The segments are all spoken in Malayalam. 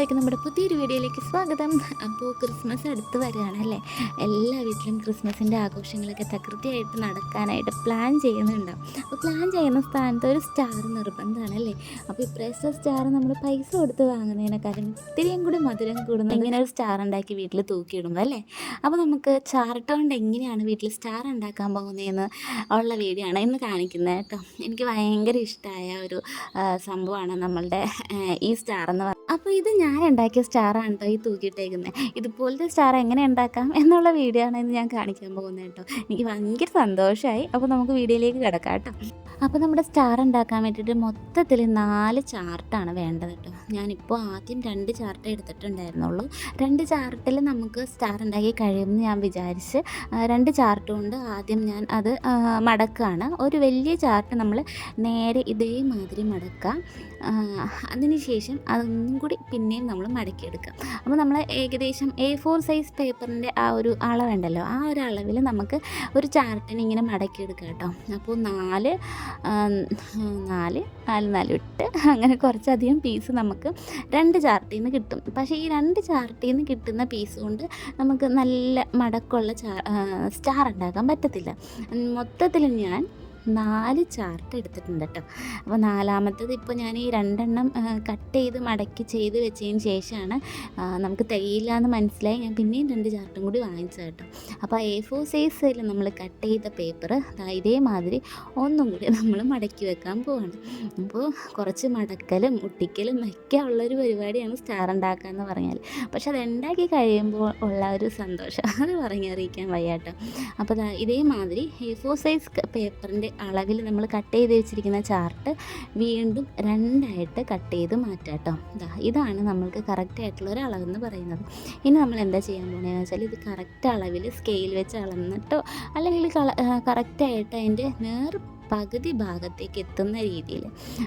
എല്ലാവർക്കും നമ്മുടെ പുതിയൊരു വീഡിയോയിലേക്ക് സ്വാഗതം. അപ്പോൾ ക്രിസ്മസ് അടുത്ത് വരികയാണല്ലേ. എല്ലാ വീട്ടിലും ക്രിസ്മസിൻ്റെ ആഘോഷങ്ങളൊക്കെ തകൃതിയായിട്ട് നടക്കാനായിട്ട് പ്ലാൻ ചെയ്യുന്നുണ്ടാവും. അപ്പോൾ പ്ലാൻ ചെയ്യുന്ന സ്ഥാനത്ത് ഒരു സ്റ്റാർ നിർബന്ധമാണല്ലേ. അപ്പോൾ ഇപ്രാവശ്യത്തെ സ്റ്റാർ നമ്മൾ പൈസ കൊടുത്ത് വാങ്ങുന്നതിനെക്കാളും ഇത്തിരിയും കൂടി മധുരം കൂടുന്ന ഇങ്ങനെ ഒരു സ്റ്റാർ ഉണ്ടാക്കി വീട്ടിൽ തൂക്കിയിടുമ്പോൾ അല്ലേ. അപ്പോൾ നമുക്ക് ചാർട്ട് കൊണ്ട് എങ്ങനെയാണ് വീട്ടിൽ സ്റ്റാർ ഉണ്ടാക്കാൻ പോകുന്നതെന്ന് ഉള്ള വീഡിയോ ആണ് ഇന്ന് കാണിക്കുന്നത് കേട്ടോ. എനിക്ക് ഭയങ്കര ഇഷ്ടമായ ഒരു സംഭവമാണ് നമ്മളുടെ ഈ സ്റ്റാർ എന്ന് പറയുന്നത്. അപ്പോൾ ഇത് ഞാൻ ഉണ്ടാക്കിയ സ്റ്റാറാണ് കേട്ടോ ഈ തൂക്കിയിട്ടേക്കുന്നത്. ഇതുപോലത്തെ സ്റ്റാർ എങ്ങനെ ഉണ്ടാക്കാം എന്നുള്ള വീഡിയോ ആണ് ഇന്ന് ഞാൻ കാണിക്കാൻ പോകുന്നത് കേട്ടോ. എനിക്ക് ഭയങ്കര സന്തോഷമായി. അപ്പോൾ നമുക്ക് വീഡിയോയിലേക്ക് കിടക്കാം കേട്ടോ. അപ്പോൾ നമ്മുടെ സ്റ്റാർ ഉണ്ടാക്കാൻ വേണ്ടിയിട്ട് മൊത്തത്തിൽ 4 ചാർട്ടാണ് വേണ്ടത് കേട്ടോ. ഞാനിപ്പോൾ ആദ്യം 2 ചാർട്ട് എടുത്തിട്ടുണ്ടായിരുന്നുള്ളൂ. 2 ചാർട്ടിൽ നമുക്ക് സ്റ്റാർ ഉണ്ടാക്കി കഴിയുമെന്ന് ഞാൻ വിചാരിച്ച് 2 ചാർട്ട് കൊണ്ട് ആദ്യം ഞാൻ അത് മടക്കുകയാണ്. ഒരു വലിയ ചാർട്ട് നമ്മൾ നേരെ ഇതേമാതിരി മടക്കുക. അതിനുശേഷം അതൊന്നും കൂടി പിന്നെയും നമ്മൾ മടക്കിയെടുക്കുക. അപ്പോൾ നമ്മൾ ഏകദേശം A4 സൈസ് പേപ്പറിൻ്റെ ആ ഒരു അളവുണ്ടല്ലോ, ആ ഒരു അളവിൽ നമുക്ക് ഒരു ചാർട്ടിന് ഇങ്ങനെ മടക്കിയെടുക്കുക കേട്ടോ. അപ്പോൾ 4 8 അങ്ങനെ കുറച്ചധികം പീസ് നമുക്ക് 2 ചാർട്ടിൽ നിന്ന് കിട്ടും. പക്ഷേ ഈ 2 ചാർട്ടിൽ നിന്ന് കിട്ടുന്ന പീസ് കൊണ്ട് നമുക്ക് നല്ല മടക്കമുള്ള സ്റ്റാർ ഉണ്ടാക്കാൻ പറ്റത്തില്ല. മൊത്തത്തിൽ ഞാൻ 4 ചാർട്ട് എടുത്തിട്ടുണ്ട് കേട്ടോ. അപ്പോൾ 4മത്തേത് ഇപ്പോൾ ഞാൻ ഈ 2 കട്ട് ചെയ്ത് മടക്കി ചെയ്ത് വെച്ചതിന് ശേഷമാണ് നമുക്ക് തികയില്ല എന്ന് മനസ്സിലായി ഞാൻ പിന്നെയും 2 ചാർട്ടും കൂടി വാങ്ങിച്ചത് കേട്ടോ. അപ്പോൾ A4 സൈസിൽ നമ്മൾ കട്ട് ചെയ്ത പേപ്പർ ഇതേമാതിരി ഒന്നും കൂടി നമ്മൾ മടക്കി വെക്കാൻ പോവാണ്. അപ്പോൾ കുറച്ച് മടക്കലും ഒട്ടിക്കലും ഒക്കെ ഉള്ളൊരു പരിപാടിയാണ് സ്റ്റാർ ഉണ്ടാക്കുക എന്ന് പറഞ്ഞാൽ. പക്ഷെ അത് ഉണ്ടാക്കി കഴിയുമ്പോൾ ഉള്ള ഒരു സന്തോഷം അത് പറഞ്ഞറിയിക്കാൻ വയ്യ കേട്ടോ. അപ്പോൾ ഇതേമാതിരി A4 സൈസ് പേപ്പറിൻ്റെ അളവിൽ നമ്മൾ കട്ട് ചെയ്ത് വെച്ചിരിക്കുന്ന ചാർട്ട് വീണ്ടും 2ആയിട്ട് കട്ട് ചെയ്ത് മാറ്റാം കേട്ടോ. ഇതാണ് നമ്മൾക്ക് കറക്റ്റായിട്ടുള്ള ഒരു അളവെന്ന് പറയുന്നത്. ഇനി നമ്മൾ എന്താ ചെയ്യാൻ പോകുന്നതെന്ന് വെച്ചാൽ ഇത് കറക്റ്റ് അളവിൽ സ്കെയിൽ വെച്ച് അളന്നിട്ടോ അല്ലെങ്കിൽ കറക്റ്റായിട്ട് അതിൻ്റെ പകുതി ഭാഗത്തേക്ക് എത്തുന്ന രീതിയിൽ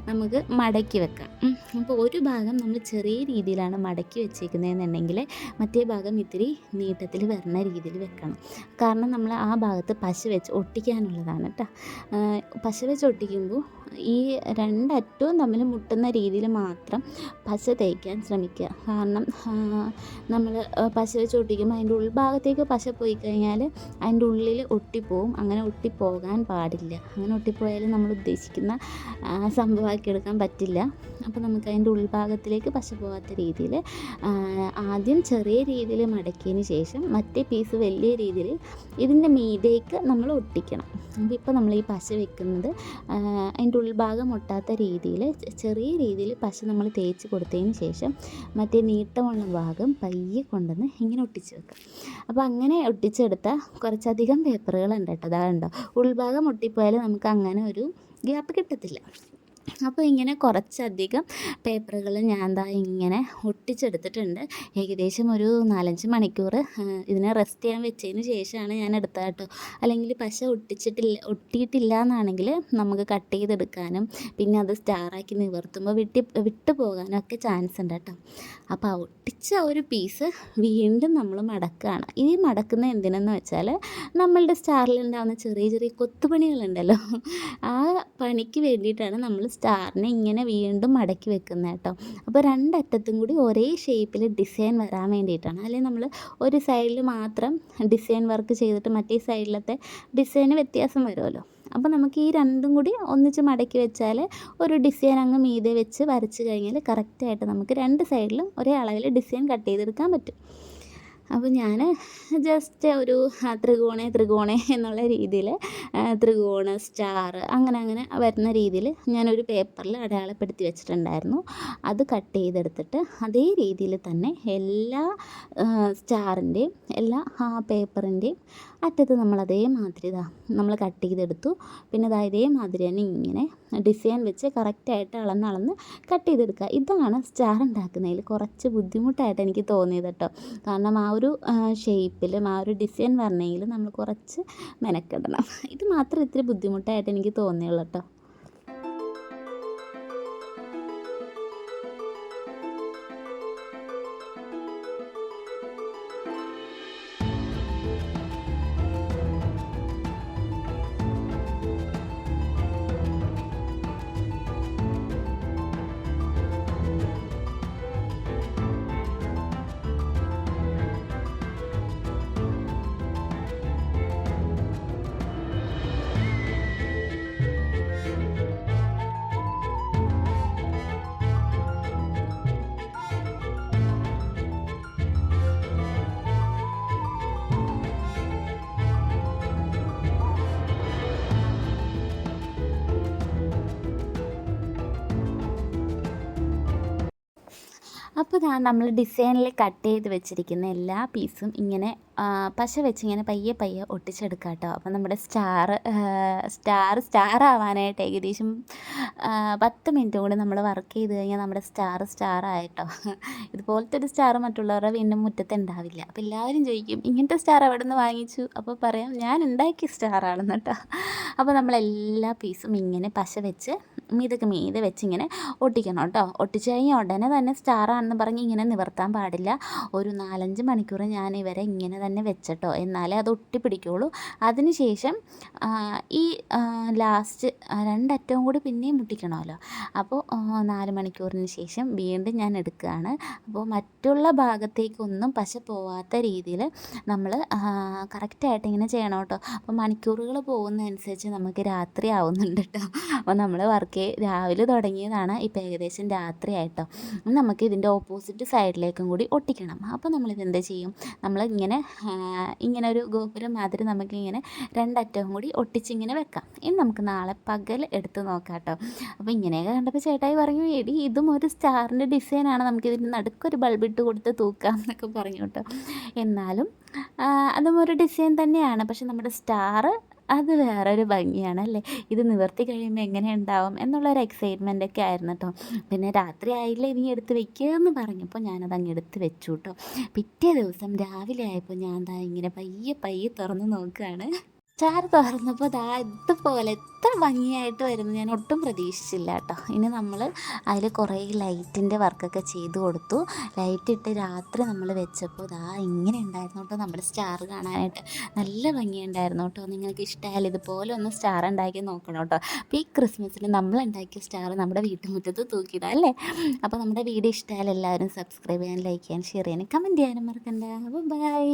നമുക്ക് മടക്കി വെക്കാം. അപ്പോൾ ഒരു ഭാഗം നമ്മൾ ചെറിയ രീതിയിലാണ് മടക്കി വെച്ചേക്കുന്നതെന്നുണ്ടെങ്കിൽ മറ്റേ ഭാഗം ഇത്തിരി നീട്ടത്തിൽ വരുന്ന രീതിയിൽ വെക്കണം. കാരണം നമ്മൾ ആ ഭാഗത്ത് പശ വെച്ച് ഒട്ടിക്കാനുള്ളതാണ് കേട്ടോ. പശ വെച്ച് ഒട്ടിക്കുമ്പോൾ ഈ 2 അറ്റവും തമ്മിൽ മുട്ടുന്ന രീതിയിൽ മാത്രം പശ തേക്കാൻ ശ്രമിക്കുക. കാരണം നമ്മൾ പശ വെച്ച് ഒട്ടിക്കുമ്പോൾ അതിൻ്റെ ഉൾഭാഗത്തേക്ക് പശ പോയി കഴിഞ്ഞാൽ അതിൻ്റെ ഉള്ളിൽ ഒട്ടിപ്പോവും. അങ്ങനെ ഒട്ടിപ്പോകാൻ പാടില്ല. അങ്ങനെ ഒട്ടിപ്പോയാൽ നമ്മൾ ഉദ്ദേശിക്കുന്ന സംഭവമാക്കിയെടുക്കാൻ പറ്റില്ല. അപ്പോൾ നമുക്ക് അതിൻ്റെ ഉൾഭാഗത്തിലേക്ക് പശ പോകാത്ത രീതിയിൽ ആദ്യം ചെറിയ രീതിയിൽ മടക്കിയതിന് ശേഷം മറ്റേ പീസ് വലിയ രീതിയിൽ ഇതിൻ്റെ മീതേക്ക് നമ്മൾ ഒട്ടിക്കണം. അപ്പോൾ ഇപ്പോൾ നമ്മൾ ഈ പശ വെക്കുന്നത് അതിൻ്റെ ഉൾഭാഗം ഒട്ടാത്ത രീതിയിൽ ചെറിയ രീതിയിൽ പശ നമ്മൾ തേച്ച് കൊടുത്തതിന് ശേഷം മറ്റേ നീട്ടമുള്ള ഭാഗം പയ്യെ കൊണ്ടുവന്ന് ഇങ്ങനെ ഒട്ടിച്ച് വെക്കുക. അപ്പോൾ അങ്ങനെ ഒട്ടിച്ചെടുത്ത കുറച്ചധികം പേപ്പറുകളുണ്ട് കേട്ടോ. അതാണ്ടോ ഉൾഭാഗം ഒട്ടിപ്പോയാൽ നമുക്ക് അങ്ങനെ ഒരു ഗ്യാപ്പ് കിട്ടത്തില്ല. അപ്പോൾ ഇങ്ങനെ കുറച്ചധികം പേപ്പറുകൾ ഞാൻ ഇങ്ങനെ ഒട്ടിച്ചെടുത്തിട്ടുണ്ട്. ഏകദേശം ഒരു 4-5 മണിക്കൂർ ഇതിനെ റെസ്റ്റ് ചെയ്യാൻ വെച്ചതിന് ശേഷമാണ് ഞാൻ എടുത്തത് കേട്ടോ. അല്ലെങ്കിൽ പശ ഒട്ടിയിട്ടില്ല എന്നാണെങ്കിൽ നമുക്ക് കട്ട് ചെയ്തെടുക്കാനും പിന്നെ അത് സ്റ്റാറാക്കി നിവർത്തുമ്പോൾ വിട്ടു പോകാനും ഒക്കെ ചാൻസ് ഉണ്ട് കേട്ടോ. അപ്പോൾ ഒട്ടിച്ച ഒരു പീസ് വീണ്ടും നമ്മൾ മടക്കുകയാണ്. ഈ മടക്കുന്ന എന്തിനെന്ന് വെച്ചാൽ നമ്മളുടെ സ്റ്റാറിലുണ്ടാകുന്ന ചെറിയ ചെറിയ കൊത്തുപണികളുണ്ടല്ലോ, ആ പണിക്ക് വേണ്ടിയിട്ടാണ് നമ്മൾ സ്റ്റാറിനെ ഇങ്ങനെ വീണ്ടും മടക്കി വെക്കുന്നത് കേട്ടോ. അപ്പോൾ 2 അറ്റത്തും കൂടി ഒരേ ഷേപ്പിൽ ഡിസൈൻ വരാൻ വേണ്ടിയിട്ടാണ്. അല്ലെങ്കിൽ നമ്മൾ ഒരു സൈഡിൽ മാത്രം ഡിസൈൻ വർക്ക് ചെയ്തിട്ട് മറ്റേ സൈഡിലത്തെ ഡിസൈന് വ്യത്യാസം വരുമല്ലോ. അപ്പോൾ നമുക്ക് ഈ 2ഉം കൂടി ഒന്നിച്ച് മടക്കി വെച്ചാൽ ഒരു ഡിസൈൻ അങ്ങ് മീതെ വെച്ച് വരച്ച് കഴിഞ്ഞാൽ കറക്റ്റായിട്ട് നമുക്ക് 2 സൈഡിലും ഒരേ അളവിൽ ഡിസൈൻ കട്ട് ചെയ്തെടുക്കാൻ പറ്റും. അപ്പോൾ ഞാൻ ജസ്റ്റ് ഒരു ത്രികോണ എന്നുള്ള രീതിയിൽ ത്രികോണ സ്റ്റാർ അങ്ങനെ വരുന്ന രീതിയിൽ ഞാനൊരു പേപ്പറിൽ അടയാളപ്പെടുത്തി വെച്ചിട്ടുണ്ടായിരുന്നു. അത് കട്ട് ചെയ്തെടുത്തിട്ട് അതേ രീതിയിൽ തന്നെ എല്ലാ സ്റ്റാറിൻ്റെയും എല്ലാ പേപ്പറിൻ്റെയും അറ്റത്ത് നമ്മൾ അതേമാതിരി നമ്മൾ കട്ട് ചെയ്തെടുത്തു. പിന്നെ ഇതേമാതിരി തന്നെ ഇങ്ങനെ ഡിസൈൻ വെച്ച് കറക്റ്റായിട്ട് അളന്ന് കട്ട് ചെയ്തെടുക്കുക. ഇതാണ് സ്റ്റാർ ഉണ്ടാക്കുന്നതിൽ കുറച്ച് ബുദ്ധിമുട്ടായിട്ട് എനിക്ക് തോന്നിയത് കേട്ടോ. കാരണം ആ ഒരു ഷേപ്പിലും ആ ഒരു ഡിസൈൻ വരണമെങ്കിൽ നമ്മൾ കുറച്ച് മെനക്കെടണം. ഇത് മാത്രം ഇത്തിരി ബുദ്ധിമുട്ടായിട്ട് എനിക്ക് തോന്നിയുള്ളൂ കേട്ടോ. അപ്പോൾ നമ്മൾ ഡിസൈനിൽ കട്ട് ചെയ്ത് വെച്ചിരിക്കുന്ന എല്ലാ പീസും ഇങ്ങനെ പശ വെച്ച് ഇങ്ങനെ പയ്യെ പയ്യെ ഒട്ടിച്ചെടുക്കാം കേട്ടോ. അപ്പോൾ നമ്മുടെ സ്റ്റാർ ആവാനായിട്ട് ഏകദേശം 10 മിനിറ്റും കൂടി നമ്മൾ വർക്ക് ചെയ്ത് കഴിഞ്ഞാൽ നമ്മുടെ സ്റ്റാർ ആയിട്ടോ. ഇതുപോലത്തെ ഒരു സ്റ്റാർ മറ്റുള്ളവരുടെ വീണ്ടും മുറ്റത്ത് ഉണ്ടാവില്ല. അപ്പോൾ എല്ലാവരും ചോദിക്കും ഇങ്ങനത്തെ സ്റ്റാർ എവിടെ നിന്ന് വാങ്ങിച്ചു? അപ്പോൾ പറയാം ഞാൻ ഉണ്ടാക്കിയ സ്റ്റാറാണെന്ന് കേട്ടോ. അപ്പോൾ നമ്മളെല്ലാ പീസും ഇങ്ങനെ പശ വെച്ച് മീതെ വെച്ച് ഇങ്ങനെ ഒട്ടിക്കണം കേട്ടോ. ഒട്ടിച്ച് കഴിഞ്ഞാൽ ഉടനെ തന്നെ സ്റ്റാറാണെന്ന് പറഞ്ഞ് ഇങ്ങനെ നിവർത്താൻ പാടില്ല. ഒരു 4-5 മണിക്കൂർ ഞാൻ ഇവരെ ഇങ്ങനെ തന്നെ വെച്ചിട്ടോ, എന്നാലേ അത് ഒട്ടിപ്പിടിക്കുകയുള്ളൂ. അതിന് ശേഷം ഈ ലാസ്റ്റ് രണ്ടറ്റവും കൂടി പിന്നെയും മുട്ടിക്കണമല്ലോ. അപ്പോൾ 4 മണിക്കൂറിന് ശേഷം വീണ്ടും ഞാൻ എടുക്കുകയാണ്. അപ്പോൾ മറ്റുള്ള ഭാഗത്തേക്കൊന്നും പശ പോവാത്ത രീതിയിൽ നമ്മൾ കറക്റ്റായിട്ട് ഇങ്ങനെ ചെയ്യണം കേട്ടോ. അപ്പോൾ മണിക്കൂറുകൾ പോകുന്നതനുസരിച്ച് നമുക്ക് രാത്രി ആവുന്നുണ്ട് കേട്ടോ. അപ്പോൾ നമ്മൾ രാവിലെ തുടങ്ങിയതാണ്, ഇപ്പോൾ ഏകദേശം രാത്രി ആയിട്ടോ. നമുക്ക് ഇതിൻ്റെ ഓപ്പോസിറ്റ് സൈഡിലേക്കും കൂടി ഒട്ടിക്കണം. അപ്പോൾ നമ്മളിതെന്ത് ചെയ്യും, നമ്മൾ ഇങ്ങനെ ഒരു ഗോപുരം മാതിരി നമുക്കിങ്ങനെ രണ്ടറ്റവും കൂടി ഒട്ടിച്ചിങ്ങനെ വെക്കാം. ഇനി നമുക്ക് നാളെ പകൽ എടുത്ത് നോക്കാം കേട്ടോ. അപ്പോൾ ഇങ്ങനെയൊക്കെ കണ്ടപ്പോൾ ചേട്ടായി പറഞ്ഞു, എടി ഇതും ഒരു സ്റ്റാറിൻ്റെ ഡിസൈനാണ്, നമുക്കിതിൻ്റെ നടുക്കൊരു ബൾബിട്ട് കൊടുത്ത് തൂക്കാം എന്നൊക്കെ പറഞ്ഞു കേട്ടോ. എന്നാലും അതും ഒരു ഡിസൈൻ തന്നെയാണ്, പക്ഷെ നമ്മുടെ സ്റ്റാർ അത് വേറൊരു ഭംഗിയാണ് അല്ലേ. ഇത് നിവർത്തി കഴിയുമ്പോൾ എങ്ങനെ ഉണ്ടാവും എന്നുള്ളൊരു എക്സൈറ്റ്മെൻ്റൊക്കെ ആയിരുന്നു കേട്ടോ. പിന്നെ രാത്രി ആയില്ല ഇനി എടുത്ത് വെക്കുകയെന്ന് പറഞ്ഞപ്പോൾ ഞാനതങ്ങ് എടുത്ത് വെച്ചു കേട്ടോ. പിറ്റേ ദിവസം രാവിലെ ആയപ്പോൾ ഞാൻ ഇങ്ങനെ പയ്യെ തുറന്ന് നോക്കുകയാണ്. സ്റ്റാർ തുറന്നപ്പോൾ ഇതുപോലെ എത്ര ഭംഗിയായിട്ട് വരുന്നു ഞാൻ ഒട്ടും പ്രതീക്ഷിച്ചില്ല കേട്ടോ. ഇനി നമ്മൾ അതിൽ കുറേ ലൈറ്റിൻ്റെ വർക്കൊക്കെ ചെയ്ത് കൊടുത്തു. ലൈറ്റ് ഇട്ട് രാത്രി നമ്മൾ വെച്ചപ്പോൾ ഇങ്ങനെ ഉണ്ടായിരുന്നു കേട്ടോ. നമ്മുടെ സ്റ്റാർ കാണാനായിട്ട് നല്ല ഭംഗിയുണ്ടായിരുന്നു കേട്ടോ. നിങ്ങൾക്ക് ഇഷ്ടമായാലും ഇതുപോലെ ഒന്ന് സ്റ്റാർ ഉണ്ടാക്കി നോക്കണം കേട്ടോ. അപ്പോൾ ഈ ക്രിസ്മസിന് നമ്മൾ ഉണ്ടാക്കിയ സ്റ്റാർ നമ്മുടെ വീട്ടുമുറ്റത്ത് തൂക്കിയിടാം അല്ലേ. അപ്പോൾ നമ്മുടെ വീഡിയോ ഇഷ്ടമായാലും എല്ലാവരും സബ്സ്ക്രൈബ് ചെയ്യാൻ, ലൈക്ക് ചെയ്യാൻ, ഷെയർ ചെയ്യാനും കമൻറ്റ് ചെയ്യാനും മറക്കണ്ട. അപ്പോൾ ബൈ.